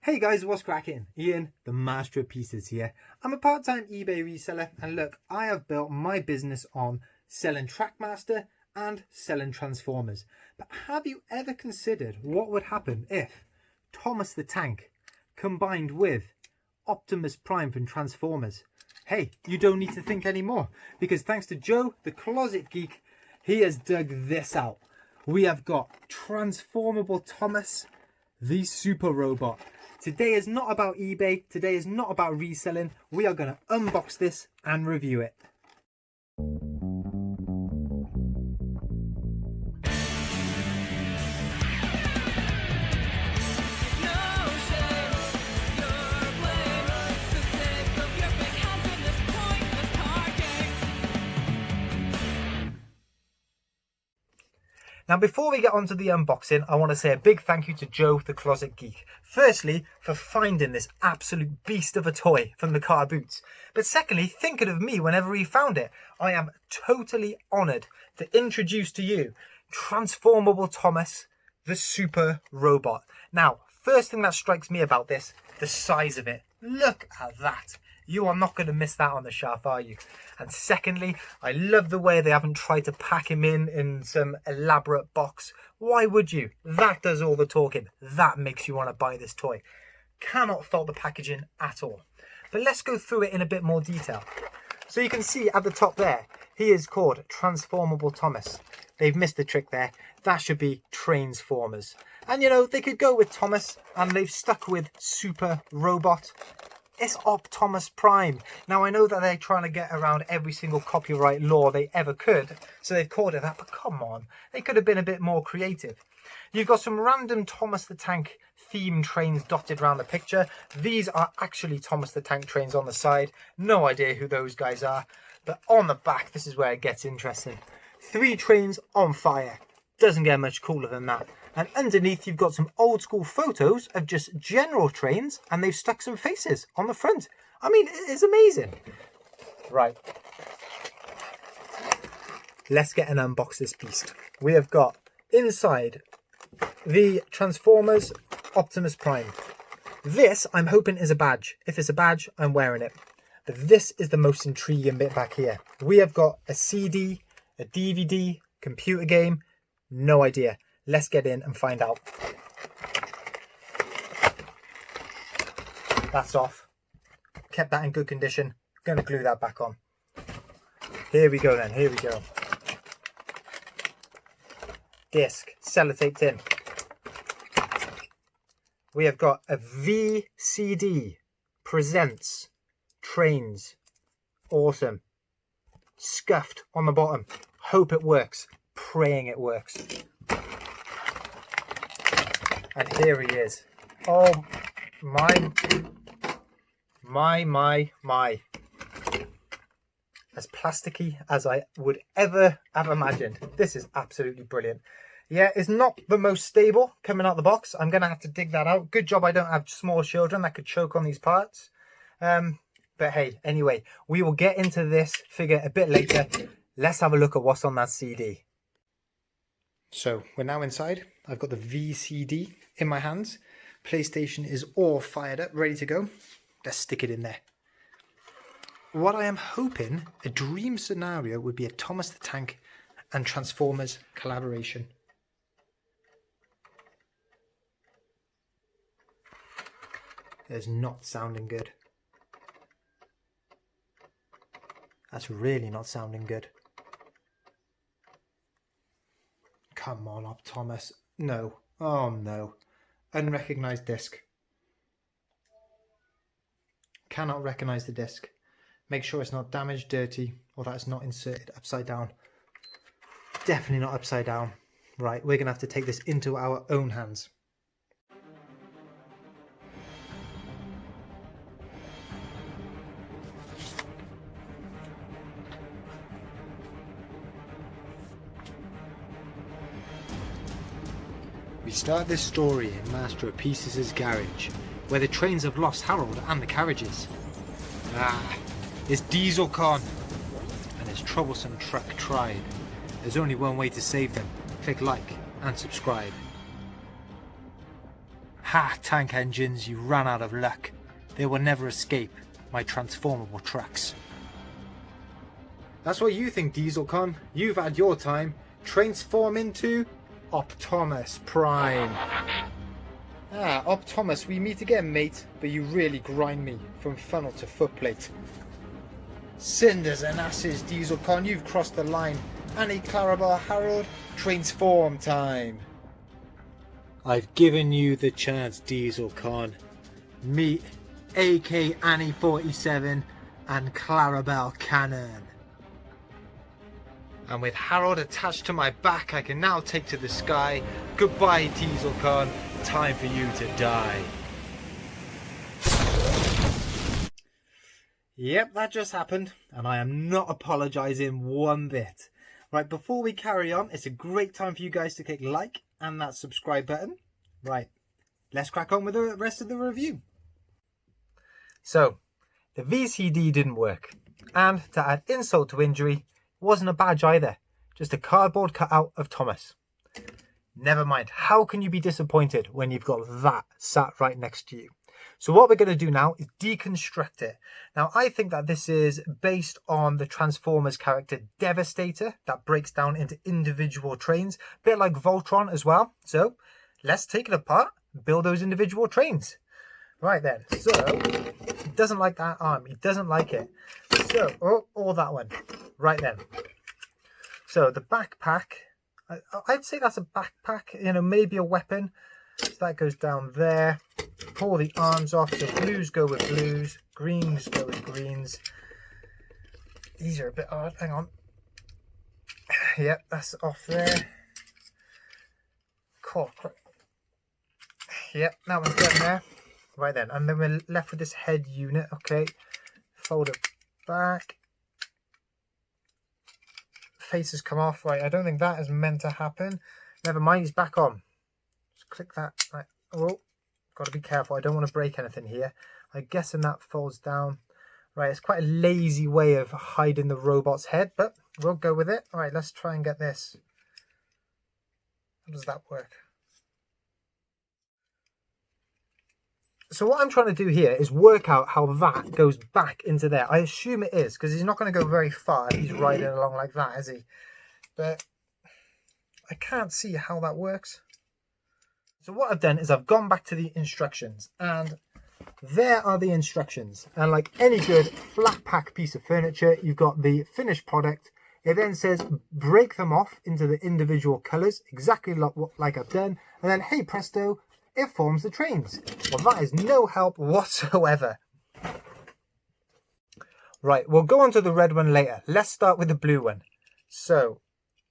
Hey guys, what's cracking? Ian, the master of pieces here. I'm a part-time eBay reseller, and look, I have built my business on selling Trackmaster and selling Transformers. But have you ever considered what would happen if Thomas the Tank combined with OpThomas Prime from Transformers? Hey, you don't need to think anymore, because thanks to Joe, the closet geek, he has dug this out. We have got transformable Tomos, the super robot. Today is not about eBay. Today is not about reselling. We are going to unbox this and review it. Now, before we get on to the unboxing, I want to say a big thank you to Joe, the Closet Geek. Firstly, for finding this absolute beast of a toy from the car boots. But secondly, thinking of me whenever he found it. I am totally honoured to introduce to you Transformable Tomos, the super robot. Now, first thing that strikes me about this, the size of it. Look at that. You are not going to miss that on the shelf, are you? And secondly, I love the way they haven't tried to pack him in some elaborate box. Why would you? That does all the talking. That makes you want to buy this toy. Cannot fault the packaging at all. But let's go through it in a bit more detail. So you can see at the top there, he is called Transformable Tomos. They've missed the trick there. That should be Trainsformers. And you know, they could go with Tomos, and they've stuck with Super Robot. It's OpThomas Prime. Now, I know that they're trying to get around every single copyright law they ever could, so they've called it that, but come on, they could have been a bit more creative. You've got some random Thomas the Tank theme trains dotted around the picture. These are actually Thomas the Tank trains on the side. No idea who those guys are, but on the back, this is where it gets interesting. 3 trains on fire. Doesn't get much cooler than that. And underneath you've got some old school photos of just general trains, and they've stuck some faces on the front. I mean, it's amazing. Right. Let's get and unbox this beast. We have got inside the Transformers OpThomas Prime. This, I'm hoping, is a badge. If it's a badge, I'm wearing it. But this is the most intriguing bit back here. We have got a CD, a DVD, computer game, no idea. Let's get in and find out. That's off. Kept that in good condition. Going to glue that back on. Here we go then. Here we go. Disc. Sellotaped in. We have got a VCD. Presents. Trains. Awesome. Scuffed on the bottom. Hope it works. Praying it works. And here he is. Oh, my. As plasticky as I would ever have imagined. This is absolutely brilliant. Yeah, it's not the most stable coming out the box. I'm going to have to dig that out. Good job I don't have small children that could choke on these parts. But hey, anyway, we will get into this figure a bit later. Let's have a look at what's on that CD. So we're now inside. I've got the VCD in my hands. PlayStation is all fired up, ready to go. Let's stick it in there. What I am hoping, a dream scenario, would be a Thomas the Tank and Transformers collaboration. It's not sounding good. That's really not sounding good. Come on, OpThomas. No. Oh, no. Unrecognized disc. Cannot recognize the disc. Make sure it's not damaged, dirty, or that it's not inserted upside down. Definitely not upside down. Right, we're going to have to take this into our own hands. We start this story in Master of Pieces' garage, where the trains have lost Harold and the carriages. It's Diesel Con and his troublesome truck tribe. There's only one way to save them. Click like and subscribe. Ha, tank engines, you ran out of luck. They will never escape my transformable trucks. That's what you think, DieselCon. You've had your time. Transform into OpThomas Prime. Ah, OpThomas, we meet again, mate, but you really grind me from funnel to footplate. Cinders and asses, DieselCon, you've crossed the line. Annie Clarabelle Harold, transform time. I've given you the chance, DieselCon. Meet AK Annie 47 and Clarabelle Cannon. And with Harold attached to my back, I can now take to the sky. Goodbye, DieselCon. Time for you to die. Yep, that just happened, and I am not apologising one bit. Right, before we carry on, it's a great time for you guys to click like and that subscribe button. Right, let's crack on with the rest of the review. So, the VCD didn't work, and to add insult to injury, it wasn't a badge either, just a cardboard cutout of Thomas. Never mind, how can you be disappointed when you've got that sat right next to you? So what we're going to do now is deconstruct it. Now, I think that this is based on the Transformers character Devastator that breaks down into individual trains, a bit like Voltron as well. So let's take it apart, build those individual trains. Right then, so he doesn't like that arm, he doesn't like it. So, or that one, right then. So the backpack, I'd say that's a backpack, you know, maybe a weapon. So that goes down there. Pull the arms off. So blues go with blues, greens go with greens. These are a bit odd. Hang on. Yep, that's off there. Cool. Yep, that one's getting there. Right then, and then we're left with this head unit. Okay, fold it back. Faces come off. Right, I don't think that is meant to happen. Never mind, he's back on. Just click that. Right. Oh, got to be careful. I don't want to break anything here. I'm guessing that folds down. Right, it's quite a lazy way of hiding the robot's head, but we'll go with it. All right, let's try and get this. How does that work? So what I'm trying to do here is work out how that goes back into there. I assume it is, because he's not going to go very far if he's riding along like that, is he? But I can't see how that works. So what I've done is I've gone back to the instructions, and there are the instructions. And like any good flat pack piece of furniture, you've got the finished product. It then says break them off into the individual colours, exactly like I've done. And then, hey presto, it forms the trains. Well, that is no help whatsoever. Right, we'll go on to the red one later. Let's start with the blue one. So,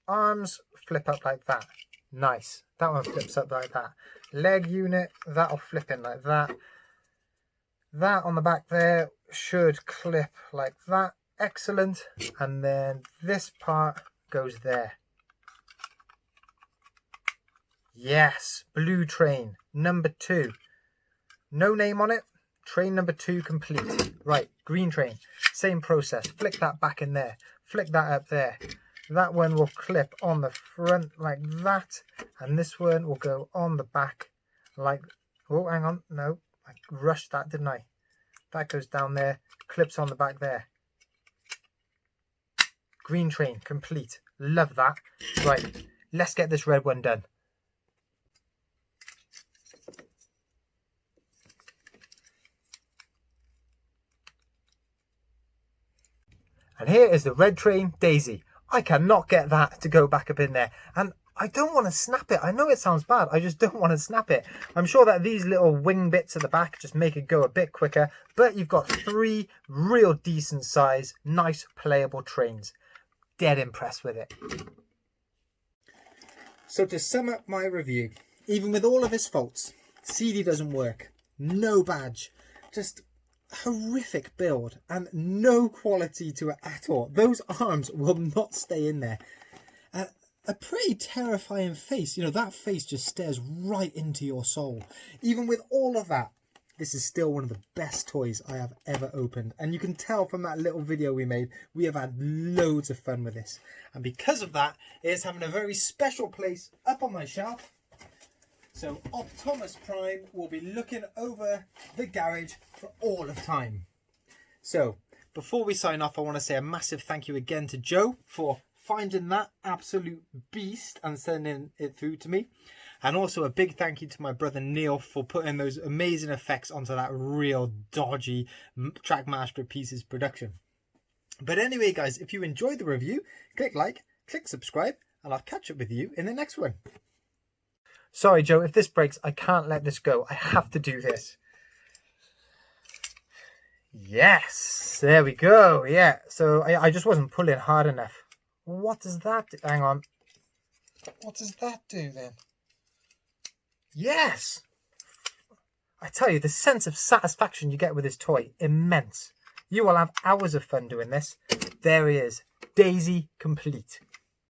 arms flip up like that. Nice. That one flips up like that. Leg unit, that'll flip in like that. That on the back there should clip like that. Excellent. And then this part goes there. Yes, blue train, number 2. No name on it. Train number 2 complete. Right, green train, same process. Flick that back in there. Flick that up there. That one will clip on the front like that. And this one will go on the back like... Oh, hang on. No, I rushed that, didn't I? That goes down there. Clips on the back there. Green train, complete. Love that. Right, let's get this red one done. And here is the red train, Daisy. I cannot get that to go back up in there. And I don't want to snap it. I know it sounds bad. I just don't want to snap it. I'm sure that these little wing bits at the back just make it go a bit quicker. But you've got 3 real decent size, nice playable trains. Dead impressed with it. So to sum up my review, even with all of its faults, CD doesn't work. No badge. Just... horrific build and no quality to it at all. Those arms will not stay in there. A pretty terrifying face. You know, that face just stares right into your soul. Even with all of that, this is still one of the best toys I have ever opened. And you can tell from that little video we made, we have had loads of fun with this. And because of that, it is having a very special place up on my shelf. So OpThomas Prime will be looking over the garage for all of time. So before we sign off, I want to say a massive thank you again to Joe for finding that absolute beast and sending it through to me. And also a big thank you to my brother Neil for putting those amazing effects onto that real dodgy Trackmaster Pieces production. But anyway, guys, if you enjoyed the review, click like, click subscribe, and I'll catch up with you in the next one. Sorry, Joe, if this breaks, I can't let this go. I have to do this. Yes, there we go. Yeah, so I just wasn't pulling hard enough. What does that do? Hang on. What does that do then? Yes! I tell you, the sense of satisfaction you get with this toy, immense. You will have hours of fun doing this. There he is, Daisy complete.